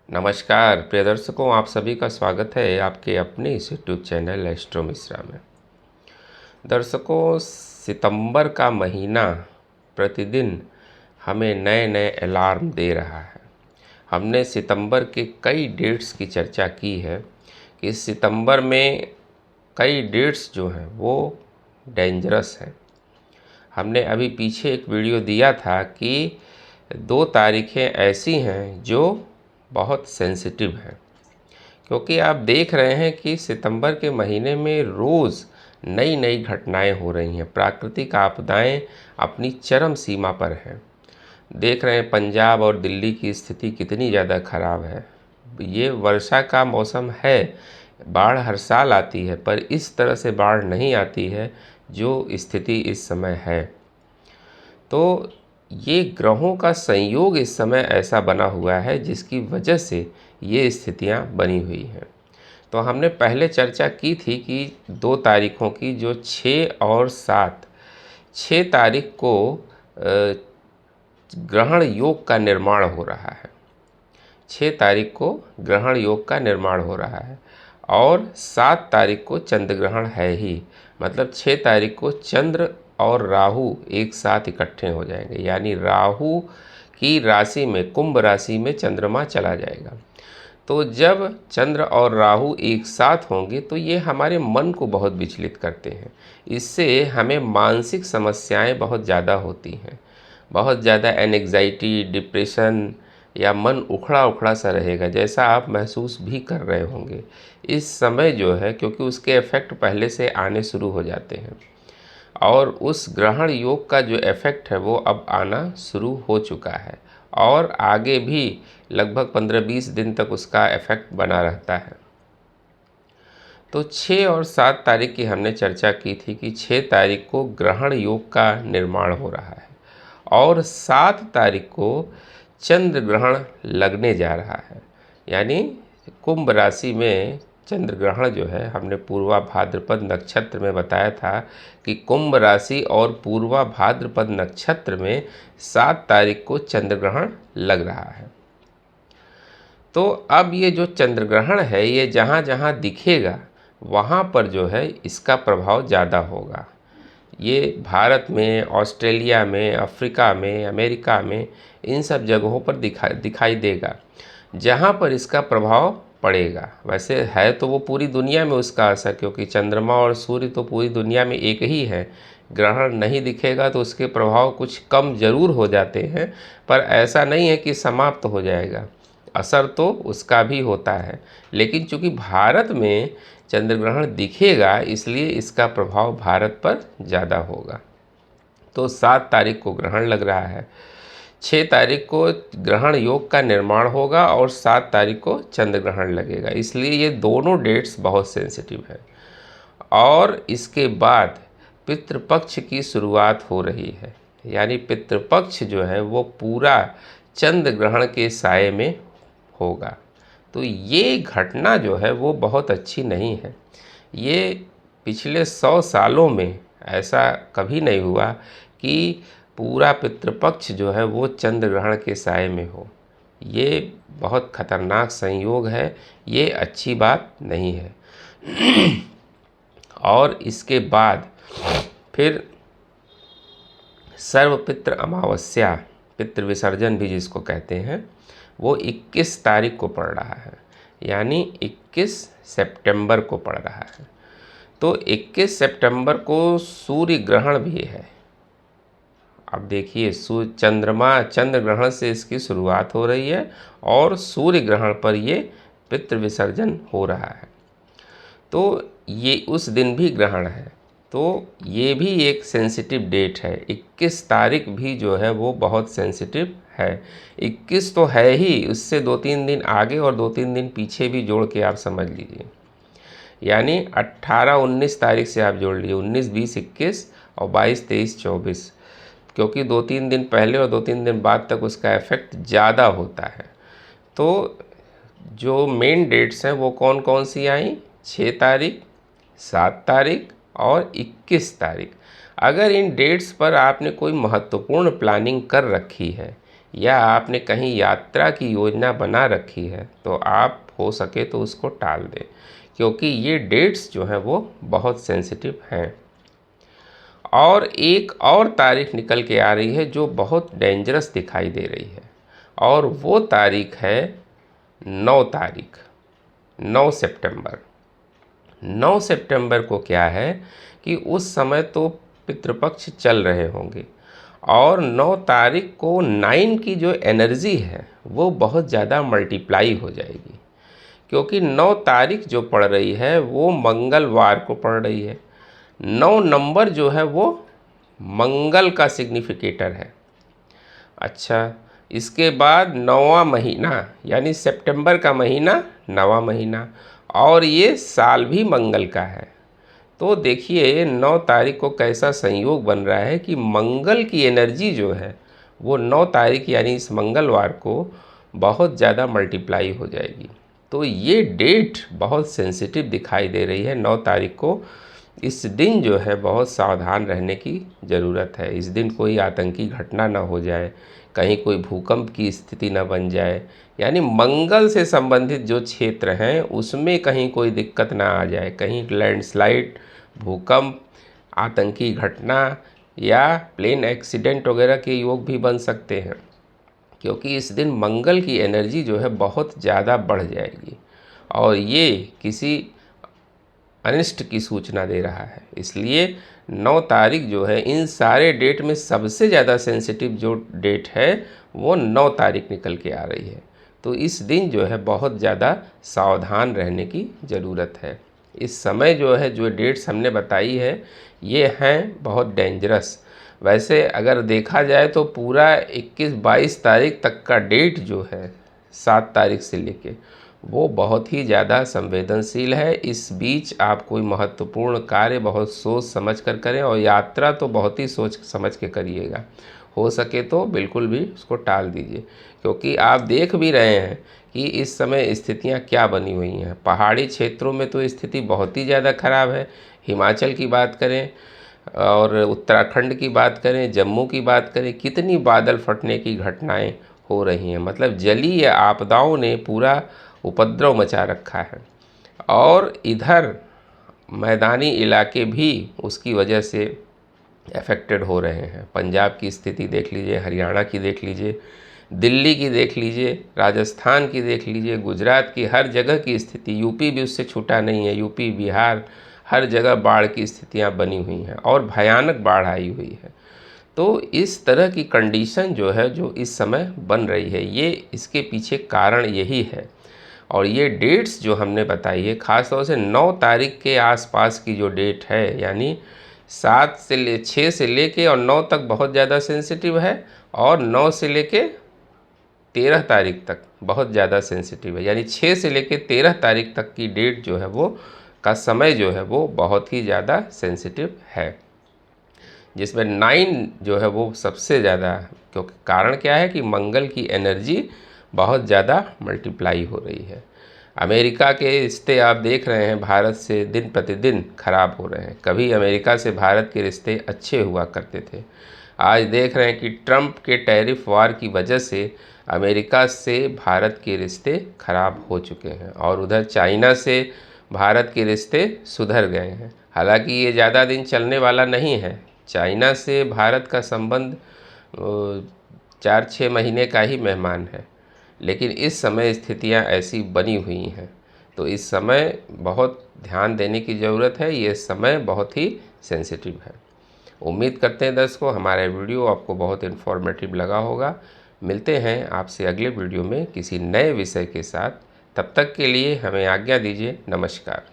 नमस्कार प्रिय दर्शकों, आप सभी का स्वागत है आपके अपने इस यूट्यूब चैनल एस्ट्रो मिश्रा में। दर्शकों, सितंबर का महीना प्रतिदिन हमें नए नए अलार्म दे रहा है। हमने सितंबर के कई डेट्स की चर्चा की है कि सितंबर में कई डेट्स जो हैं वो डेंजरस हैं। हमने अभी पीछे एक वीडियो दिया था कि 2 तारीखें ऐसी हैं जो बहुत सेंसिटिव हैं, क्योंकि आप देख रहे हैं कि सितंबर के महीने में रोज़ नई नई घटनाएं हो रही हैं। प्राकृतिक आपदाएं अपनी चरम सीमा पर हैं। देख रहे हैं पंजाब और दिल्ली की स्थिति कितनी ज़्यादा ख़राब है। ये वर्षा का मौसम है, बाढ़ हर साल आती है, पर इस तरह से बाढ़ नहीं आती है जो स्थिति इस समय है। तो ये ग्रहों का संयोग इस समय ऐसा बना हुआ है जिसकी वजह से ये स्थितियां बनी हुई हैं। तो हमने पहले चर्चा की थी कि 2 तारीखों की, जो 6 और 7, 6 तारीख को ग्रहण योग का निर्माण हो रहा है। 6 तारीख को ग्रहण योग का निर्माण हो रहा है और 7 तारीख को चंद्र ग्रहण है ही। मतलब 6 तारीख को चंद्र और राहु एक साथ इकट्ठे हो जाएंगे, यानी राहु की राशि में, कुंभ राशि में चंद्रमा चला जाएगा। तो जब चंद्र और राहु एक साथ होंगे तो ये हमारे मन को बहुत विचलित करते हैं। इससे हमें मानसिक समस्याएं बहुत ज़्यादा होती हैं। बहुत ज़्यादा एंग्जाइटी, डिप्रेशन या मन उखड़ा उखड़ा सा रहेगा, जैसा आप महसूस भी कर रहे होंगे इस समय जो है, क्योंकि उसके इफ़ेक्ट पहले से आने शुरू हो जाते हैं और उस ग्रहण योग का जो इफ़ेक्ट है वो अब आना शुरू हो चुका है और आगे भी लगभग 15-20 दिन तक उसका इफ़ेक्ट बना रहता है। तो 6 और 7 तारीख की हमने चर्चा की थी कि 6 तारीख को ग्रहण योग का निर्माण हो रहा है और 7 तारीख को चंद्र ग्रहण लगने जा रहा है। यानी कुंभ राशि में चंद्र ग्रहण जो है, हमने पूर्वा भाद्रपद नक्षत्र में बताया था कि कुंभ राशि और पूर्वा भाद्रपद नक्षत्र में 7 तारीख को चंद्र ग्रहण लग रहा है। तो अब ये जो चंद्र ग्रहण है, ये जहाँ जहाँ दिखेगा वहाँ पर जो है इसका प्रभाव ज़्यादा होगा। ये भारत में, ऑस्ट्रेलिया में, अफ्रीका में, अमेरिका में, इन सब जगहों पर दिखाई देगा जहाँ पर इसका प्रभाव पड़ेगा। वैसे है तो वो पूरी दुनिया में उसका असर, क्योंकि चंद्रमा और सूर्य तो पूरी दुनिया में एक ही है। ग्रहण नहीं दिखेगा तो उसके प्रभाव कुछ कम ज़रूर हो जाते हैं, पर ऐसा नहीं है कि समाप्त हो जाएगा। असर तो उसका भी होता है, लेकिन चूँकि भारत में चंद्र ग्रहण दिखेगा इसलिए इसका प्रभाव भारत पर ज़्यादा होगा। तो 7 तारीख को ग्रहण लग रहा है, 6 तारीख को ग्रहण योग का निर्माण होगा और 7 तारीख को चंद्र ग्रहण लगेगा। इसलिए ये दोनों डेट्स बहुत सेंसिटिव है। और इसके बाद पितृपक्ष की शुरुआत हो रही है, यानी पितृपक्ष जो है वो पूरा चंद्र ग्रहण के साये में होगा। तो ये घटना जो है वो बहुत अच्छी नहीं है। ये पिछले 100 सालों में ऐसा कभी नहीं हुआ कि पूरा पितृपक्ष जो है वो चंद्र ग्रहण के साये में हो। ये बहुत खतरनाक संयोग है, ये अच्छी बात नहीं है। और इसके बाद फिर सर्वपितृ अमावस्या, पितृ विसर्जन भी जिसको कहते हैं, वो 21 तारीख को पड़ रहा है, यानी 21 सितंबर को पड़ रहा है। तो 21 सितंबर को सूर्य ग्रहण भी है। अब देखिए, चंद्र ग्रहण से इसकी शुरुआत हो रही है और सूर्य ग्रहण पर ये पितृ विसर्जन हो रहा है। तो ये उस दिन भी ग्रहण है, तो ये भी एक सेंसिटिव डेट है। 21 तारीख भी जो है वो बहुत सेंसिटिव है। 21 तो है ही, उससे 2-3 दिन आगे और 2-3 दिन पीछे भी जोड़ के आप समझ लीजिए, यानी 18-19 तारीख से आप जोड़ लीजिए, 19, 20, 21 और 22, 23, 24, क्योंकि 2-3 दिन पहले और 2-3 दिन बाद तक उसका इफ़ेक्ट ज़्यादा होता है। तो जो मेन डेट्स हैं वो कौन कौन सी आई? 6 तारीख, 7 तारीख और 21 तारीख। अगर इन डेट्स पर आपने कोई महत्वपूर्ण प्लानिंग कर रखी है या आपने कहीं यात्रा की योजना बना रखी है तो आप हो सके तो उसको टाल दें, क्योंकि ये डेट्स जो हैं वो बहुत सेंसिटिव हैं। और एक और तारीख निकल के आ रही है जो बहुत डेंजरस दिखाई दे रही है, और वो तारीख है 9 तारीख, 9 सितंबर। 9 सितंबर को क्या है कि उस समय तो पितृपक्ष चल रहे होंगे, और 9 तारीख को 9 की जो एनर्जी है वो बहुत ज़्यादा मल्टीप्लाई हो जाएगी, क्योंकि 9 तारीख जो पड़ रही है वो मंगलवार को पड़ रही है। 9 नंबर जो है वो मंगल का सिग्निफिकेटर है। अच्छा, इसके बाद 9वां महीना यानी सितंबर का महीना 9वां महीना, और ये साल भी मंगल का है। तो देखिए 9 तारीख को कैसा संयोग बन रहा है कि मंगल की एनर्जी जो है वो 9 तारीख यानी इस मंगलवार को बहुत ज़्यादा मल्टीप्लाई हो जाएगी। तो ये डेट बहुत सेंसिटिव दिखाई दे रही है 9 तारीख को। इस दिन जो है बहुत सावधान रहने की ज़रूरत है। इस दिन कोई आतंकी घटना ना हो जाए, कहीं कोई भूकंप की स्थिति ना बन जाए, यानी मंगल से संबंधित जो क्षेत्र हैं उसमें कहीं कोई दिक्कत ना आ जाए, कहीं लैंडस्लाइड, भूकंप, आतंकी घटना या प्लेन एक्सीडेंट वगैरह के योग भी बन सकते हैं, क्योंकि इस दिन मंगल की एनर्जी जो है बहुत ज़्यादा बढ़ जाएगी और ये किसी अनिष्ट की सूचना दे रहा है। इसलिए 9 तारीख जो है इन सारे डेट में सबसे ज़्यादा सेंसिटिव जो डेट है वो 9 तारीख निकल के आ रही है। तो इस दिन जो है बहुत ज़्यादा सावधान रहने की ज़रूरत है। इस समय जो है जो डेट्स हमने बताई है ये हैं बहुत डेंजरस। वैसे अगर देखा जाए तो पूरा 21-22 तारीख तक का डेट जो है 7 तारीख से लेके वो बहुत ही ज़्यादा संवेदनशील है। इस बीच आप कोई महत्वपूर्ण कार्य बहुत सोच समझ कर करें, और यात्रा तो बहुत ही सोच समझ के करिएगा। हो सके तो बिल्कुल भी उसको टाल दीजिए, क्योंकि आप देख भी रहे हैं कि इस समय स्थितियां क्या बनी हुई हैं। पहाड़ी क्षेत्रों में तो स्थिति बहुत ही ज़्यादा ख़राब है। हिमाचल की बात करें और उत्तराखंड की बात करें, जम्मू की बात करें, कितनी बादल फटने की घटनाएं हो रही हैं। मतलब जलीय आपदाओं ने पूरा उपद्रव मचा रखा है, और इधर मैदानी इलाके भी उसकी वजह से अफेक्टेड हो रहे हैं। पंजाब की स्थिति देख लीजिए, हरियाणा की देख लीजिए, दिल्ली की देख लीजिए, राजस्थान की देख लीजिए, गुजरात की, हर जगह की स्थिति, यूपी भी उससे छूटा नहीं है। यूपी, बिहार, हर जगह बाढ़ की स्थितियां बनी हुई हैं और भयानक बाढ़ आई हुई है। तो इस तरह की कंडीशन जो है जो इस समय बन रही है, ये इसके पीछे कारण यही है। और ये डेट्स जो हमने बताई है, ख़ास तौर से 9 तारीख के आसपास की जो डेट है, यानी 6 से लेके और 9 तक बहुत ज़्यादा सेंसिटिव है, और 9 से लेके 13 तारीख तक बहुत ज़्यादा सेंसिटिव है। यानी 6 से लेके 13 तारीख तक की डेट जो है वो का समय जो है वो बहुत ही ज़्यादा सेंसिटिव है, जिसमें 9 जो है वो सबसे ज़्यादा, क्योंकि कारण क्या है कि मंगल की एनर्जी बहुत ज़्यादा मल्टीप्लाई हो रही है। अमेरिका के रिश्ते आप देख रहे हैं भारत से दिन प्रतिदिन ख़राब हो रहे हैं। कभी अमेरिका से भारत के रिश्ते अच्छे हुआ करते थे, आज देख रहे हैं कि ट्रंप के टैरिफ वार की वजह से अमेरिका से भारत के रिश्ते ख़राब हो चुके हैं, और उधर चाइना से भारत के रिश्ते सुधर गए हैं। हालांकि ये ज़्यादा दिन चलने वाला नहीं है। चाइना से भारत का संबंध 4-6 महीने का ही मेहमान है, लेकिन इस समय स्थितियां ऐसी बनी हुई हैं। तो इस समय बहुत ध्यान देने की ज़रूरत है। ये समय बहुत ही सेंसिटिव है। उम्मीद करते हैं दर्शकों हमारा वीडियो आपको बहुत इन्फॉर्मेटिव लगा होगा। मिलते हैं आपसे अगले वीडियो में किसी नए विषय के साथ। तब तक के लिए हमें आज्ञा दीजिए। नमस्कार।